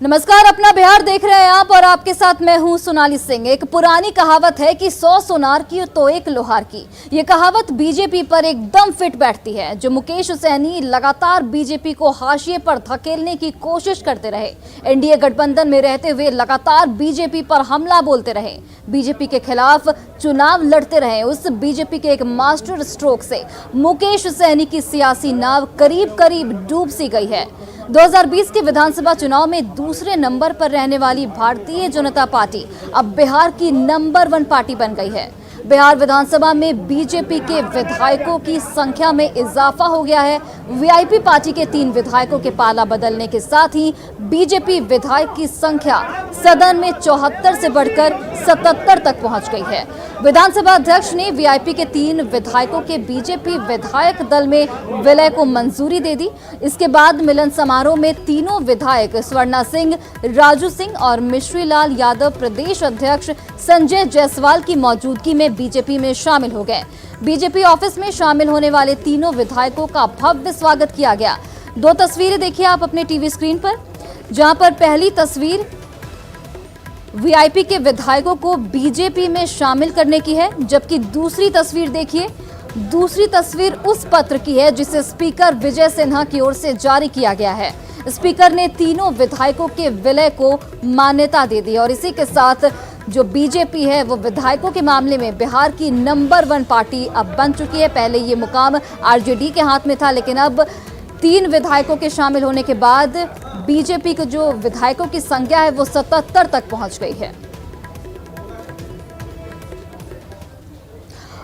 नमस्कार, अपना बिहार देख रहे हैं आप और आपके साथ मैं हूं सोनाली सिंह। एक पुरानी कहावत है कि 100 सोनार की तो एक लोहार की। ये कहावत बीजेपी पर एकदम फिट बैठती है। जो मुकेश सहनी लगातार बीजेपी को हाशिए पर धकेलने की कोशिश करते रहे, एनडीए गठबंधन में रहते हुए लगातार बीजेपी पर हमला बोलते रहे, बीजेपी के खिलाफ चुनाव लड़ते रहे, उस बीजेपी के एक मास्टर स्ट्रोक से मुकेश सहनी की सियासी नाव करीब करीब डूब सी गई है। 2020 के विधानसभा चुनाव में दूसरे नंबर पर रहने वाली भारतीय जनता पार्टी अब बिहार की नंबर 1 पार्टी बन गई है। बिहार विधानसभा में बीजेपी के विधायकों की संख्या में इजाफा हो गया है। वीआईपी पार्टी के 3 विधायकों के पाला बदलने के साथ ही बीजेपी विधायक की संख्या सदन में 74 से बढ़कर 77 तक पहुंच गई है। विधानसभा अध्यक्ष ने वीआईपी के 3 विधायकों के बीजेपी विधायक दल में विलय को मंजूरी दे दी। इसके बाद मिलन समारोह में तीनों विधायक स्वर्णा सिंह, राजू सिंह और मिश्री लाल यादव प्रदेश अध्यक्ष संजय जायसवाल की मौजूदगी में बीजेपी में शामिल हो गए। बीजेपी ऑफिस में शामिल होने वाले तीनों विधायकों का भव्य स्वागत किया गया। 2 तस्वीरें देखिए आप अपने टीवी स्क्रीन पर, जहां पर पहली तस्वीर वीआईपी के विधायकों को बीजेपी में शामिल करने की है, जबकि दूसरी तस्वीर देखिए, दूसरी तस्वीर उस पत्र की है जिसे स्पीकर विजय सिन्हा की ओर से जारी किया गया है। स्पीकर ने तीनों विधायकों के विलय को मान्यता दे दी और इसी के साथ जो बीजेपी है वो विधायकों के मामले में बिहार की नंबर 1 पार्टी अब बन चुकी है। पहले ये मुकाम आरजेडी के हाथ में था, लेकिन अब 3 विधायकों के शामिल होने के बाद बीजेपी के जो विधायकों की संख्या है वो 77 तक पहुंच गई है।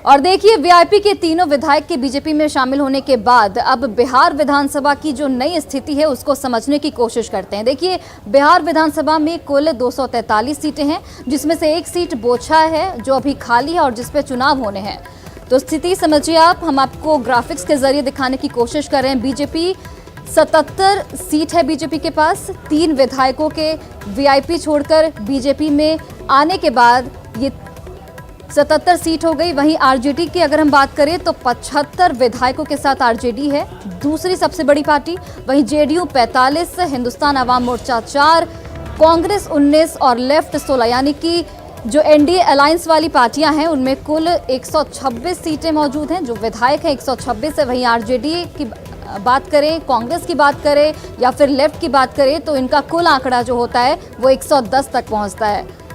और देखिए, वीआईपी के तीनों विधायक के बीजेपी में शामिल होने के बाद अब बिहार विधानसभा की जो नई स्थिति है उसको समझने की कोशिश करते हैं। देखिए, बिहार विधानसभा में कुल 243 सीटें हैं, जिसमें से एक सीट बोछा है जो अभी खाली है और जिसपे चुनाव होने हैं। तो स्थिति समझिए आप, हम आपको ग्राफिक्स के जरिए दिखाने की कोशिश कर रहे हैं। बीजेपी 77 सीट है बीजेपी के पास। 3 विधायकों के वीआईपी छोड़कर बीजेपी में आने के बाद ये 77 सीट हो गई। वहीं आरजेडी की अगर हम बात करें तो 75 विधायकों के साथ आरजेडी है दूसरी सबसे बड़ी पार्टी। वहीं जेडीयू 45, हिंदुस्तान अवाम मोर्चा 4, कांग्रेस 19 और लेफ्ट 16, यानी कि जो एनडीए अलायंस वाली पार्टियां हैं उनमें कुल 126 सीटें मौजूद हैं। जो विधायक हैं 126 है। वहीं आरजेडी की बात करें, कांग्रेस की बात करें या फिर लेफ्ट की बात करें तो इनका कुल आंकड़ा जो होता है वो 110 तक पहुंचता है।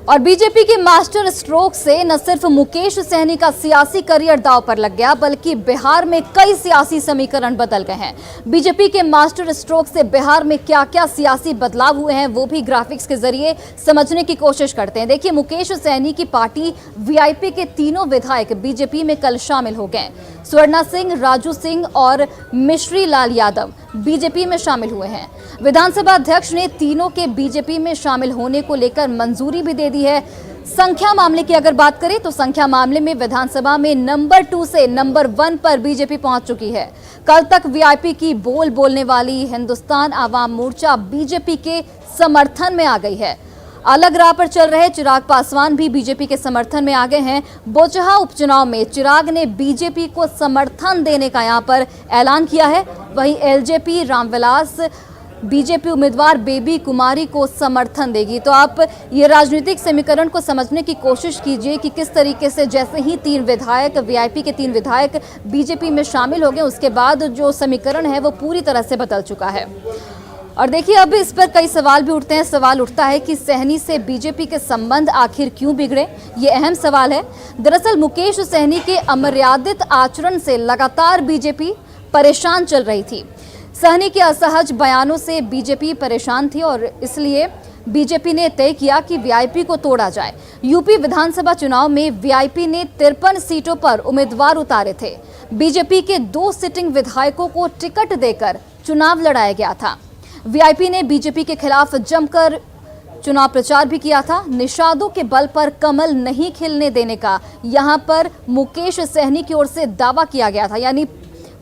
और बीजेपी के मास्टर स्ट्रोक से न सिर्फ मुकेश सहनी का सियासी करियर दांव पर लग गया, बल्कि बिहार में कई सियासी समीकरण बदल गए हैं। बीजेपी के मास्टर स्ट्रोक से बिहार में क्या क्या सियासी बदलाव हुए हैं वो भी ग्राफिक्स के जरिए समझने की कोशिश करते हैं। देखिए, मुकेश सहनी की पार्टी वीआईपी के तीनों विधायक बीजेपी में कल शामिल हो गए। स्वर्णा सिंह, राजू सिंह और मिश्री लाल यादव बीजेपी में शामिल हुए हैं। विधानसभा अध्यक्ष ने तीनों के बीजेपी में शामिल होने को लेकर मंजूरी भी दे दी है। संख्या मामले की अगर बात करें तो संख्या मामले में विधानसभा में नंबर 2 से नंबर 1 पर बीजेपी पहुंच चुकी है। कल तक वीआईपी की बोलने वाली हिंदुस्तान अवाम मोर्चा बीजेपी के समर्थन में आ गई है। अलग राह पर चल रहे चिराग पासवान भी बीजेपी के समर्थन में आ गए हैं। बोचहा उपचुनाव में चिराग ने बीजेपी को समर्थन देने का यहां पर ऐलान किया है। वहीं एलजेपी रामविलास बीजेपी उम्मीदवार बेबी कुमारी को समर्थन देगी। तो आप ये राजनीतिक समीकरण को समझने की कोशिश कीजिए कि किस तरीके से जैसे ही 3 विधायक वीआईपी के 3 विधायक बीजेपी में शामिल हो गए, उसके बाद जो समीकरण है वो पूरी तरह से बदल चुका है। और देखिए, अब इस पर कई सवाल भी उठते हैं। सवाल उठता है कि सहनी से बीजेपी के संबंध आखिर क्यों बिगड़े, ये अहम सवाल है। दरअसल मुकेश सहनी के अमर्यादित आचरण से लगातार बीजेपी परेशान चल रही थी। सहनी के असहज बयानों से बीजेपी परेशान थी और इसलिए बीजेपी ने तय किया कि वीआईपी को तोड़ा जाए। यूपी विधानसभा चुनाव में वीआईपी ने 53 सीटों पर उम्मीदवार उतारे थे। बीजेपी के 2 सिटिंग विधायकों को टिकट देकर चुनाव लड़ाया गया था। वीआईपी ने बीजेपी के खिलाफ जमकर चुनाव प्रचार भी किया था। निषादों के बल पर कमल नहीं खिलने देने का यहां पर मुकेश सहनी की ओर से दावा किया गया था, यानी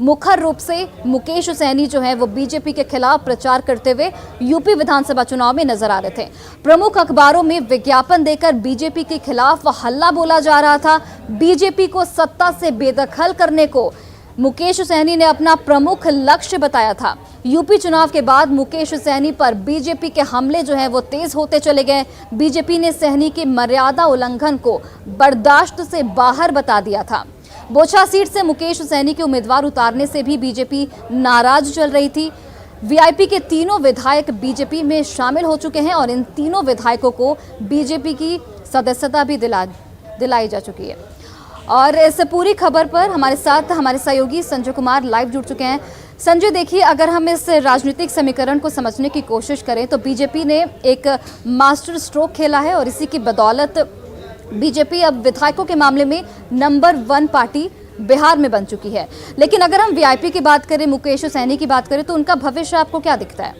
मुखर रूप से मुकेश सहनी जो है वो बीजेपी के खिलाफ प्रचार करते हुए यूपी विधानसभा चुनाव में नजर आ रहे थे। प्रमुख अखबारों में विज्ञापन देकर बीजेपी के खिलाफ हल्ला बोला जा रहा था। बीजेपी को सत्ता से बेदखल करने को मुकेश सहनी ने अपना प्रमुख लक्ष्य बताया था। यूपी चुनाव के बाद मुकेश सहनी पर बीजेपी के हमले जो हैं वो तेज होते चले गए। बीजेपी ने सहनी के मर्यादा उल्लंघन को बर्दाश्त से बाहर बता दिया था। बोछा सीट से मुकेश सहनी के उम्मीदवार उतारने से भी बीजेपी नाराज चल रही थी। वीआईपी के तीनों विधायक बीजेपी में शामिल हो चुके हैं और इन तीनों विधायकों को बीजेपी की सदस्यता भी दिलाई जा चुकी है। और इस पूरी खबर पर हमारे साथ हमारे सहयोगी संजय कुमार लाइव जुड़ चुके हैं। संजय, देखिए, अगर हम इस राजनीतिक समीकरण को समझने की कोशिश करें तो बीजेपी ने एक मास्टर स्ट्रोक खेला है और इसी की बदौलत बीजेपी अब विधायकों के मामले में नंबर 1 पार्टी बिहार में बन चुकी है। लेकिन अगर हम वीआईपी की बात करें, मुकेश सहनी की बात करें, तो उनका भविष्य आपको क्या दिखता है?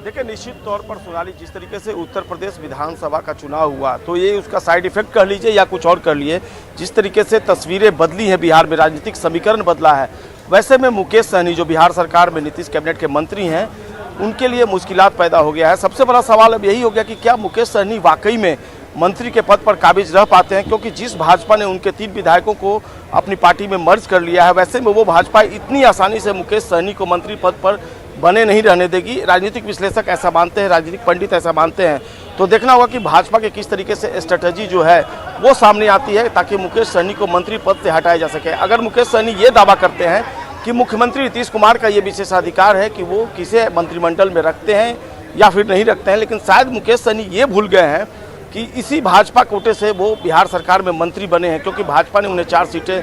देखिए, निश्चित तौर पर सोनाली, जिस तरीके से उत्तर प्रदेश विधानसभा का चुनाव हुआ तो ये उसका साइड इफेक्ट कह लीजिए या कुछ और कर लिए, जिस तरीके से तस्वीरें बदली हैं बिहार में, राजनीतिक समीकरण बदला है, वैसे में मुकेश सहनी जो बिहार सरकार में नीतीश कैबिनेट के मंत्री हैं उनके लिए मुश्किलात पैदा हो गया है। सबसे बड़ा सवाल अब यही हो गया कि क्या मुकेश सहनी वाकई में मंत्री के पद पर काबिज रह पाते हैं, क्योंकि जिस भाजपा ने उनके 3 विधायकों को अपनी पार्टी में मर्ज कर लिया है, वैसे में वो भाजपा इतनी आसानी से मुकेश सहनी को मंत्री पद पर बने नहीं रहने देगी। राजनीतिक विश्लेषक ऐसा मानते हैं, राजनीतिक पंडित ऐसा मानते हैं। तो देखना होगा कि भाजपा के किस तरीके से स्ट्रेटजी जो है वो सामने आती है ताकि मुकेश सहनी को मंत्री पद से हटाया जा सके। अगर मुकेश सहनी ये दावा करते हैं कि मुख्यमंत्री नीतीश कुमार का ये विशेषाधिकार है कि वो किसे मंत्रिमंडल में रखते हैं या फिर नहीं रखते हैं, लेकिन शायद मुकेश सहनी ये भूल गए हैं कि इसी भाजपा कोटे से वो बिहार सरकार में मंत्री बने हैं, क्योंकि भाजपा ने उन्हें 4 सीटें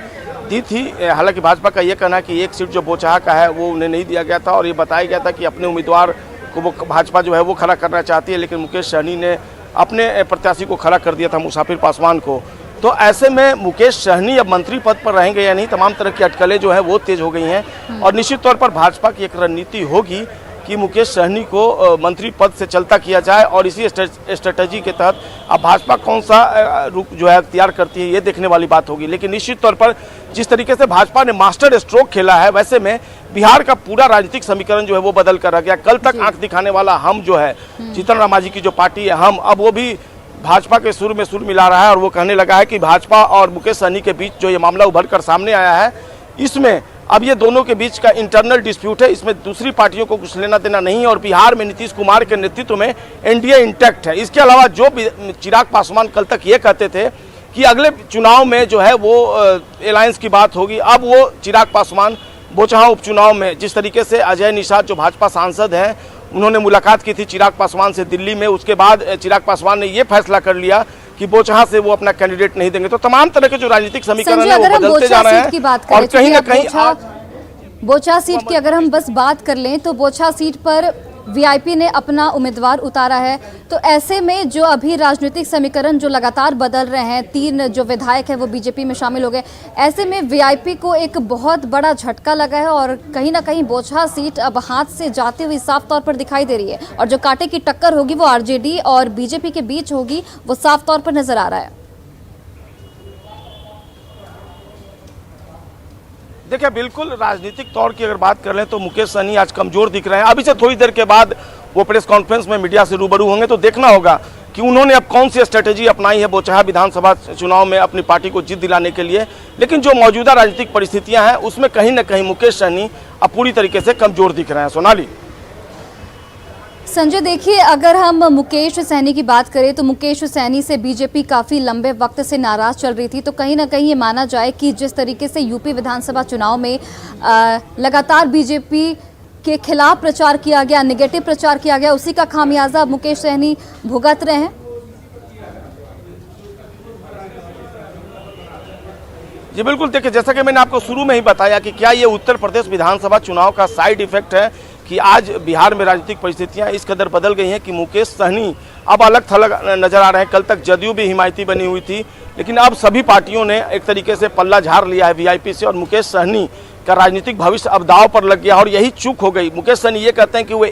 दी थी। हालांकि भाजपा का ये कहना है कि 1 सीट जो बोचहा का है वो उन्हें नहीं दिया गया था और ये बताया गया था कि अपने उम्मीदवार को वो भाजपा जो है वो खड़ा करना चाहती है, लेकिन मुकेश सहनी ने अपने प्रत्याशी को खड़ा कर दिया था, मुसाफिर पासवान को। तो ऐसे में मुकेश सहनी अब मंत्री पद पर रहेंगे या नहीं, तमाम तरह की अटकलें जो है वो तेज हो गई हैं और निश्चित तौर पर भाजपा की एक रणनीति होगी कि मुकेश सहनी को मंत्री पद से चलता किया जाए और इसी स्ट्रेटजी के तहत अब भाजपा कौन सा रुख जो है अख्तियार करती है ये देखने वाली बात होगी। लेकिन निश्चित तौर पर जिस तरीके से भाजपा ने मास्टर स्ट्रोक खेला है, वैसे में बिहार का पूरा राजनीतिक समीकरण जो है वो बदल कर रह गया। कल तक आंख दिखाने वाला हम जो है, जीतन राम मांझी की जो पार्टी है हम, अब वो भी भाजपा के सुर में सुर मिला रहा है और वो कहने लगा है कि भाजपा और मुकेश सहनी के बीच जो ये मामला उभर कर सामने आया है, इसमें अब ये दोनों के बीच का इंटरनल डिस्प्यूट है, इसमें दूसरी पार्टियों को कुछ लेना देना नहीं है और बिहार में नीतीश कुमार के नेतृत्व में एनडीए इंटैक्ट है। इसके अलावा जो चिराग पासवान कल तक ये कहते थे कि अगले चुनाव में जो है वो अलायंस की बात होगी, अब वो चिराग पासवान बोचहा उपचुनाव में जिस तरीके से अजय निषाद जो भाजपा सांसद हैं उन्होंने मुलाकात की थी चिराग पासवान से दिल्ली में, उसके बाद चिराग पासवान ने ये फैसला कर लिया कि बोचहा से वो अपना कैंडिडेट नहीं देंगे। तो तमाम तरह के जो राजनीतिक समीकरण है वो बदलते जा रहे हैं और कहीं ना कहीं बोचहा सीट की अगर हम बस बात कर लें तो बोचहा सीट पर वीआईपी ने अपना उम्मीदवार उतारा है। तो ऐसे में जो अभी राजनीतिक समीकरण जो लगातार बदल रहे हैं, 3 जो विधायक हैं वो बीजेपी में शामिल हो गए, ऐसे में वीआईपी को एक बहुत बड़ा झटका लगा है और कहीं ना कहीं बोचहा सीट अब हाथ से जाती हुई साफ तौर पर दिखाई दे रही है और जो कांटे की टक्कर होगी वो आरजेडी और बीजेपी के बीच होगी, वो साफ तौर पर नजर आ रहा है। देखिए, बिल्कुल राजनीतिक तौर की अगर बात कर लें तो मुकेश सहनी आज कमजोर दिख रहे हैं। अभी से थोड़ी देर के बाद वो प्रेस कॉन्फ्रेंस में मीडिया से रूबरू होंगे तो देखना होगा कि उन्होंने अब कौन सी स्ट्रेटेजी अपनाई है बोचहा विधानसभा चुनाव में अपनी पार्टी को जीत दिलाने के लिए। लेकिन जो मौजूदा राजनीतिक परिस्थितियां हैं उसमें कहीं ना कहीं मुकेश सहनी अब पूरी तरीके से कमजोर दिख रहे हैं। सोनाली। संजय, देखिए, अगर हम मुकेश सहनी की बात करें तो मुकेश सहनी से बीजेपी काफ़ी लंबे वक्त से नाराज चल रही थी। तो कहीं ना कहीं ये माना जाए कि जिस तरीके से यूपी विधानसभा चुनाव में लगातार बीजेपी के खिलाफ प्रचार किया गया, नेगेटिव प्रचार किया गया, उसी का खामियाजा मुकेश सहनी भुगत रहे हैं। जी बिल्कुल, देखिए, जैसा कि मैंने आपको शुरू में ही बताया कि क्या ये उत्तर प्रदेश विधानसभा चुनाव का साइड इफेक्ट है कि आज बिहार में राजनीतिक परिस्थितियां इस कदर बदल गई हैं कि मुकेश सहनी अब अलग थलग नजर आ रहे हैं। कल तक जदयू भी हिमायती बनी हुई थी, लेकिन अब सभी पार्टियों ने एक तरीके से पल्ला झाड़ लिया है वीआईपी से और मुकेश सहनी का राजनीतिक भविष्य अब दांव पर लग गया और यही चूक हो गई। मुकेश सहनी ये कहते हैं कि वे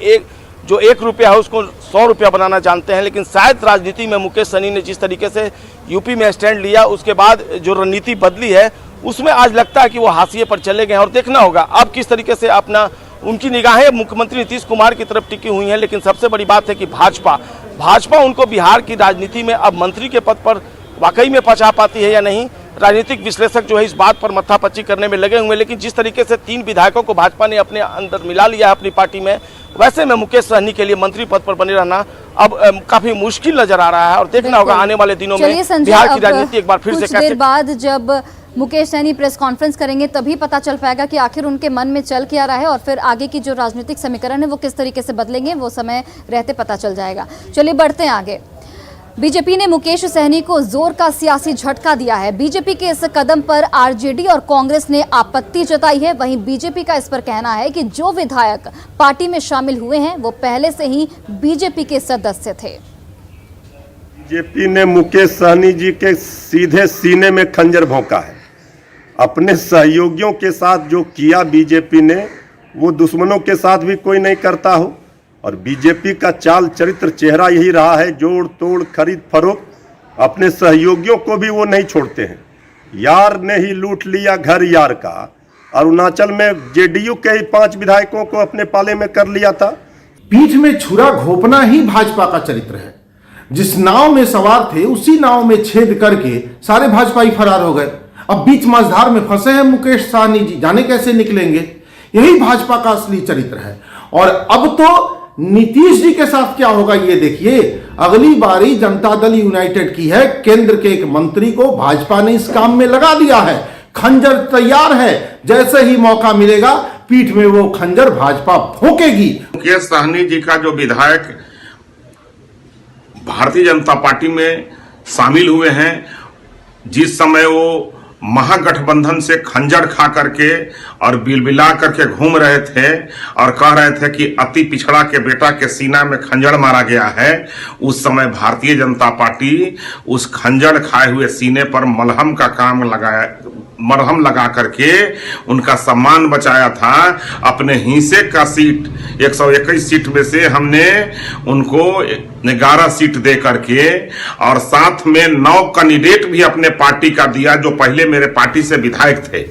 जो 1 रुपया है उसको 100 रुपया बनाना जानते हैं। लेकिन शायद राजनीति में मुकेश सहनी ने जिस तरीके से यूपी में स्टैंड लिया, उसके बाद जो रणनीति बदली है, उसमें आज लगता है कि वो हाशिए पर चले गए हैं। और देखना होगा अब किस तरीके से अपना, उनकी निगाहें मुख्यमंत्री नीतीश कुमार की तरफ टिकी हुई हैं। लेकिन सबसे बड़ी बात है कि भाजपा उनको बिहार की राजनीति में अब मंत्री के पद पर वाकई में पहुंचा पाती है या नहीं, राजनीतिक विश्लेषक जो है इस बात पर मत्थापच्ची करने में लगे हुए हैं। लेकिन जिस तरीके से 3 विधायकों को भाजपा ने अपने अंदर मिला लिया है अपनी पार्टी में, वैसे में मुकेश सहनी के लिए मंत्री पद पर बने रहना अब काफी मुश्किल नजर आ रहा है। और देखना होगा आने वाले दिनों में बिहार की राजनीति एक बार फिर से कुछ देर बाद जब मुकेश सहनी प्रेस कॉन्फ्रेंस करेंगे तभी पता चल पाएगा कि आखिर उनके मन में चल क्या रहा है, और फिर आगे की जो राजनीतिक समीकरण है वो किस तरीके से बदलेंगे, वो समय रहते पता चल जाएगा। चलिए बढ़ते हैं आगे। बीजेपी ने मुकेश सहनी को जोर का सियासी झटका दिया है। बीजेपी के इस कदम पर आरजेडी और कांग्रेस ने आपत्ति जताई है। वहीं बीजेपी का इस पर कहना है कि जो विधायक पार्टी में शामिल हुए हैं वो पहले से ही बीजेपी के सदस्य थे। बीजेपी ने मुकेश सहनी जी के सीधे सीने में खंजर भोंका है। अपने सहयोगियों के साथ जो किया बीजेपी ने, वो दुश्मनों के साथ भी कोई नहीं करता हो। और बीजेपी का चाल चरित्र चेहरा यही रहा है, जोड़ तोड़ खरीद फरोख्त। अपने सहयोगियों को भी वो नहीं छोड़ते हैं। यार ने ही लूट लिया घर यार का। अरुणाचल में जेडीयू के ही 5 विधायकों को अपने पाले में कर लिया था। पीठ में छुरा घोंपना ही भाजपा का चरित्र है। जिस नाव में सवार थे उसी नाव में छेद करके सारे भाजपाई फरार हो गए। अब बीच मझधार में फंसे हैं मुकेश सहनी जी, जाने कैसे निकलेंगे। यही भाजपा का असली चरित्र है। और अब तो नीतीश जी के साथ क्या होगा ये देखिए। अगली बारी जनता दल यूनाइटेड की है। केंद्र के एक मंत्री को भाजपा ने इस काम में लगा दिया है। खंजर तैयार है, जैसे ही मौका मिलेगा पीठ में वो खंजर भाजपा भोंकेगी। मुकेश सहनी जी का जो विधायक भारतीय जनता पार्टी में शामिल हुए हैं, जिस समय वो महागठबंधन से खंजर खा करके और बिलबिला करके घूम रहे थे और कह रहे थे कि अति पिछड़ा के बेटा के सीना में खंजर मारा गया है, उस समय भारतीय जनता पार्टी उस खंजर खाए हुए सीने पर मरहम लगा करके उनका सम्मान बचाया था। अपने हिस्से का सीट 121 सीट में से हमने उनको 11 सीट दे करके और साथ में 9 कैंडिडेट भी अपने पार्टी का दिया जो पहले मेरे पार्टी से विधायक थे।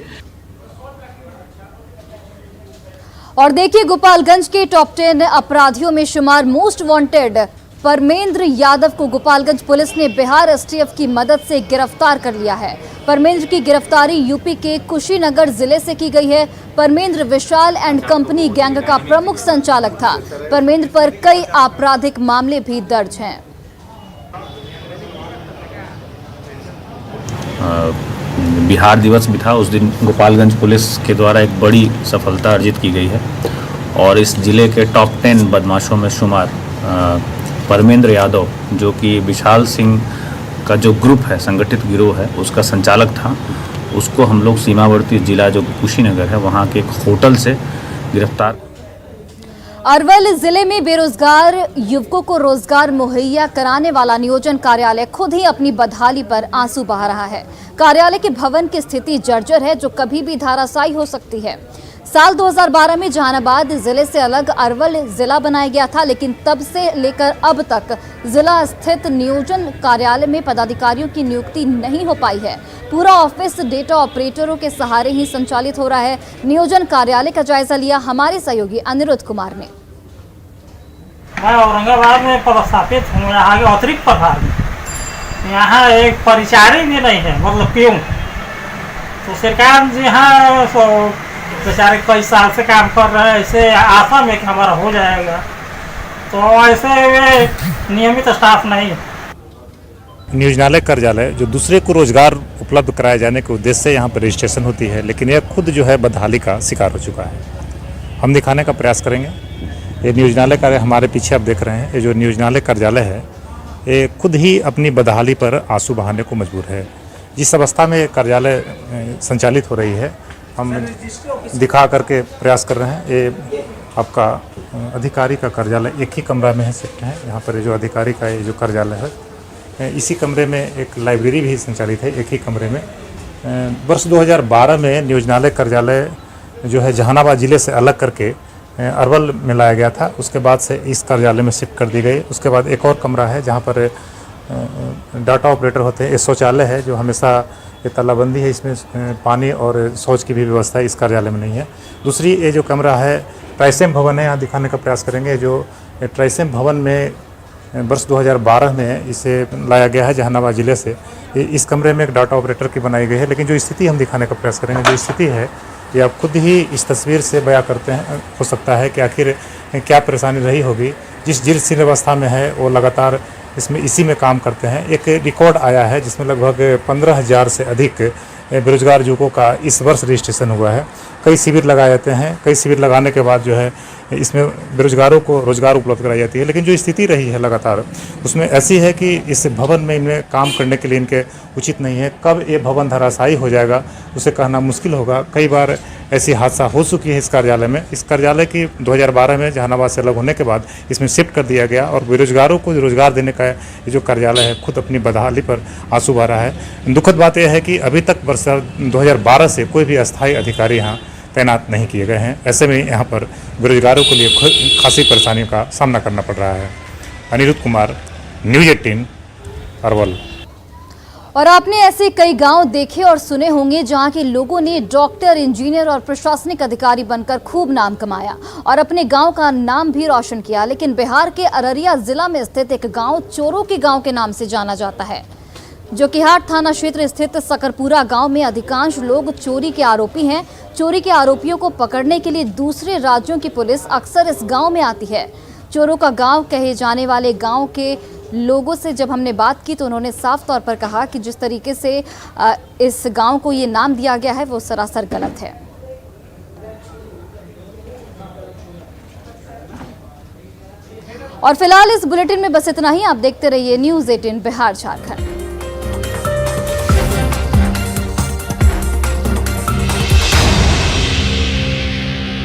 और देखिए, गोपालगंज के टॉप 10 अपराधियों में शुमार मोस्ट वांटेड परमेंद्र यादव को गोपालगंज पुलिस ने बिहार एसटीएफ की मदद से गिरफ्तार कर लिया है। परमेंद्र की गिरफ्तारी यूपी के कुशीनगर जिले से की गई है। परमेंद्र विशाल एंड कंपनी गैंग का प्रमुख संचालक था। परमेंद्र पर कई आपराधिक मामले भी दर्ज हैं। बिहार दिवस भी था, उस दिन गोपालगंज पुलिस के द्वारा एक बड़ी सफलता अर्जित की गई है और इस जिले के टॉप 10 बदमाशों में शुमार परमेंद्र यादव, जो कि विशाल सिंह का जो ग्रुप है, संगठित गिरोह है, उसका संचालक था, उसको हम लोग सीमावर्ती जिला जो कुशीनगर है वहाँ के एक होटल से गिरफ्तार। अरवल जिले में बेरोजगार युवकों को रोजगार मुहैया कराने वाला नियोजन कार्यालय खुद ही अपनी बदहाली पर आंसू बहा रहा है। कार्यालय के भवन की स्थिति जर्जर है, जो कभी भी धराशायी हो सकती है। साल 2012 में जहानाबाद जिले से अलग अरवल जिला बनाया गया था, लेकिन तब से लेकर अब तक जिला स्थित नियोजन कार्यालय में पदाधिकारियों की नियुक्ति नहीं हो पाई है। पूरा ऑफिस डेटा ऑपरेटरों के सहारे ही संचालित हो रहा है। नियोजन कार्यालय का जायजा लिया हमारे सहयोगी अनिरुद्ध कुमार ने। मैं औरंगाबाद में पदस्थापित हूँ, यहाँ के अतिरिक्त प्रभार में। यहाँ एक परिचारी भी नहीं है, मतलब प्यून। तो सरकार जी यहाँ बेचारे कई साल से काम कर रहे हैं, ऐसे आशा में कि हमारा हो जाएगा, तो ऐसे वे नियमित स्टाफ नहीं है। नियोजनालय कार्यालय जो दूसरे को रोजगार उपलब्ध कराए जाने के उद्देश्य से यहाँ पर रजिस्ट्रेशन होती है, लेकिन यह खुद जो है बदहाली का शिकार हो चुका है। हम दिखाने का प्रयास करेंगे। ये नियोजनालय कार्यालय हमारे पीछे आप देख रहे हैं, ये जो नियोजनालय कार्यालय है ये खुद ही अपनी बदहाली पर आंसू बहाने को मजबूर है। जिस अवस्था में कार्यालय संचालित हो रही है, हम दिखा करके प्रयास कर रहे हैं। ये आपका अधिकारी का कार्यालय एक ही कमरा में है, शिफ्ट है। यहाँ पर जो अधिकारी का ये जो कार्यालय है, इसी कमरे में एक लाइब्रेरी भी संचालित है, एक ही कमरे में। वर्ष 2012 में नियोजनालय कार्यालय जो है जहानाबाद जिले से अलग करके अरवल में लाया गया था, उसके बाद से इस कार्यालय में शिफ्ट कर दी गई। उसके बाद एक और कमरा है जहाँ पर डाटा ऑपरेटर होते हैं। एक शौचालय है जो हमेशा ये तालाबंदी है, इसमें पानी और शौच की भी व्यवस्था इस कार्यालय में नहीं है। दूसरी ये जो कमरा है ट्राइसेम भवन है, यहाँ दिखाने का प्रयास करेंगे। जो ट्राइसेम भवन में वर्ष 2012 में इसे लाया गया है जहानाबाद ज़िले से। इस कमरे में एक डाटा ऑपरेटर की बनाई गई है, लेकिन जो स्थिति हम दिखाने का प्रयास करेंगे, जो स्थिति है ये आप खुद ही इस तस्वीर से बयां करते हैं हो सकता है कि आखिर क्या परेशानी रही होगी। जिस जीर्ण अवस्था में है वो लगातार इसी में काम करते हैं। एक रिकॉर्ड आया है जिसमें लगभग 15,000 से अधिक बेरोजगार युवकों का इस वर्ष रजिस्ट्रेशन हुआ है। कई शिविर लगाए जाते हैं, कई शिविर लगाने के बाद जो है इसमें बेरोजगारों को रोजगार उपलब्ध कराई जाती है, लेकिन जो स्थिति रही है लगातार उसमें ऐसी है कि इस भवन में इनमें काम करने के लिए इनके उचित नहीं है। कब ये भवन धराशायी हो जाएगा उसे कहना मुश्किल होगा। कई बार ऐसी हादसा हो चुकी है इस कार्यालय में। इस कार्यालय की 2012 में जहानाबाद से अलग होने के बाद इसमें शिफ्ट कर दिया गया और बेरोजगारों को रोजगार देने का ये जो कार्यालय है खुद अपनी बदहाली पर आंसू बहा रहा है। दुखद बात यह है कि अभी तक वर्ष 2012 से कोई भी अस्थायी अधिकारी यहाँ तैनात नहीं किए गए हैं। ऐसे में यहाँ पर बेरोजगारों के लिए खासी परेशानियों का सामना करना पड़ रहा है। अनिरुद्ध कुमार, न्यूज़ 18, अरवल। और आपने ऐसे कई गांव देखे और सुने होंगे जहां के लोगों ने डॉक्टर, इंजीनियर और प्रशासनिक अधिकारी बनकर खूब नाम कमाया और अपने गांव का नाम भी रोशन किया। लेकिन बिहार के अररिया जिला में स्थित एक गांव चोरों के गांव के नाम से जाना जाता है। जो किहाट थाना क्षेत्र स्थित सकरपुरा गांव में अधिकांश लोग चोरी के आरोपी हैं। चोरी के आरोपियों को पकड़ने के लिए दूसरे राज्यों की पुलिस अक्सर इस गांव में आती है। चोरों का गांव कहे जाने वाले गांव के लोगों से जब हमने बात की तो उन्होंने साफ तौर पर कहा कि जिस तरीके से इस गांव को ये नाम दिया गया है वो सरासर गलत है। और फिलहाल इस बुलेटिन में बस इतना ही। आप देखते रहिए न्यूज़ 18 बिहार झारखंड।